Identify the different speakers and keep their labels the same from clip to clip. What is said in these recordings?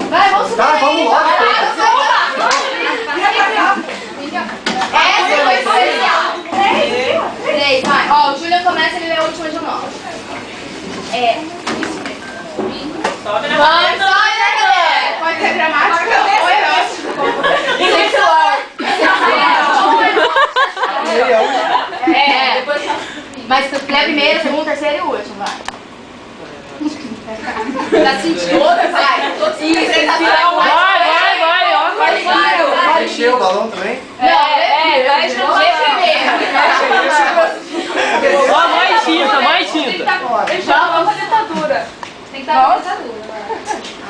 Speaker 1: Vai, vamos subir.
Speaker 2: Tá, vamos lá.
Speaker 1: Essa foi especial. 3, vai. Ó, o Julian começa, ele lê a última de novo. É.
Speaker 3: Sobe na
Speaker 1: Vamos,
Speaker 3: cabeça.
Speaker 1: sobe na cadeira. Pode ser dramático ou erótico. É. Mas tu lê primeiro, segundo, terceiro e último, vai. Tá sentindo? Vai.
Speaker 3: Vai.
Speaker 2: Encheu o balão também?
Speaker 1: Vai primeiro.
Speaker 3: Ó, mais tinta.
Speaker 1: Vamos fazer ditadura. Tem que dar uma ditadura.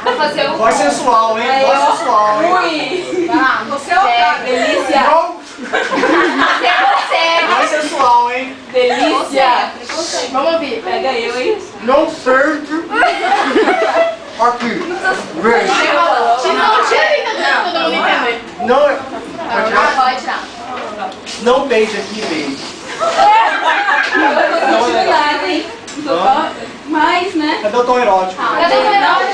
Speaker 1: Vou fazer o...
Speaker 2: Voz sensual, hein? Voz sensual, hein?
Speaker 1: Você é o cara. Delícia.
Speaker 2: Não,
Speaker 1: Você consegue.
Speaker 2: voz sensual, hein?
Speaker 1: Delícia. Vamos ouvir.
Speaker 3: Pega eu, hein?
Speaker 2: Não serve. Aqui. Vem.
Speaker 1: Não tira tentando todo mundo entender.
Speaker 2: Não é. Pode tirar?
Speaker 1: Pode tirar.
Speaker 2: Não beije aqui, beije.
Speaker 4: Mais, né?
Speaker 2: Cadê o tom erótico?
Speaker 1: Cadê o relógio?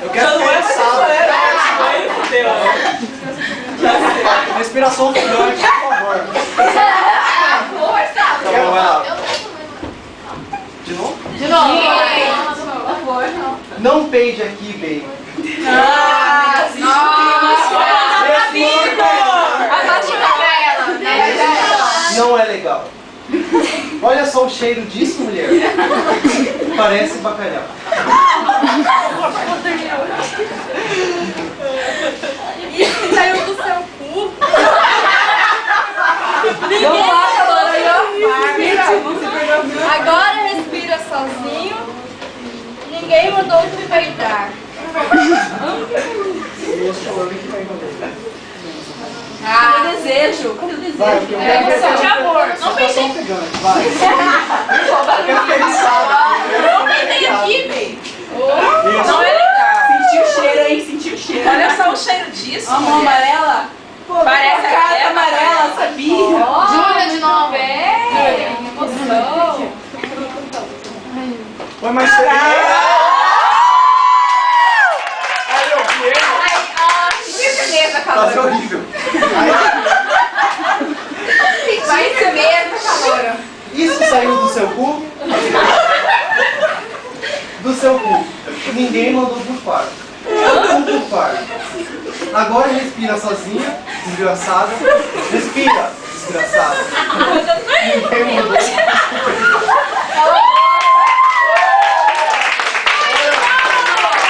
Speaker 2: Eu quero ser cansado. Respiração ofegante, por favor.
Speaker 1: Força.
Speaker 2: Tá bom, vai lá. De novo?
Speaker 1: De novo.
Speaker 2: Não beije aqui, beije. Não é legal. Olha só o cheiro disso, mulher. Parece bacalhau.
Speaker 4: Isso saiu do seu cu. Vamos lá, Calora. Agora respira sozinho. Ninguém mandou tu peidar. Cadê o desejo? Cadê o desejo?
Speaker 2: Vai, eu quero
Speaker 1: Emoção de amor.
Speaker 2: Não pensei. Vai. Eu quero ficar içado.
Speaker 1: Não peidei aqui, bem.
Speaker 3: Não é legal.
Speaker 4: Sentiu o cheiro aí, sentiu o cheiro.
Speaker 3: Olha só o cheiro disso.
Speaker 4: A mão amarela? Pô,
Speaker 3: Parece
Speaker 4: a cara
Speaker 3: até
Speaker 4: amarela, sabia?
Speaker 1: Júlia de novo.
Speaker 4: Emoção.
Speaker 2: Foi mais cedo. Aí eu vi ele.
Speaker 1: Que firmeza,
Speaker 2: Tá
Speaker 1: calor.
Speaker 2: horrível.
Speaker 1: Vai firmeza, calor.
Speaker 2: Isso saiu do seu cu? Do seu cu. Ninguém mandou bufar. Bufar. Agora respira sozinha, desgraçada. Respira, desgraçada.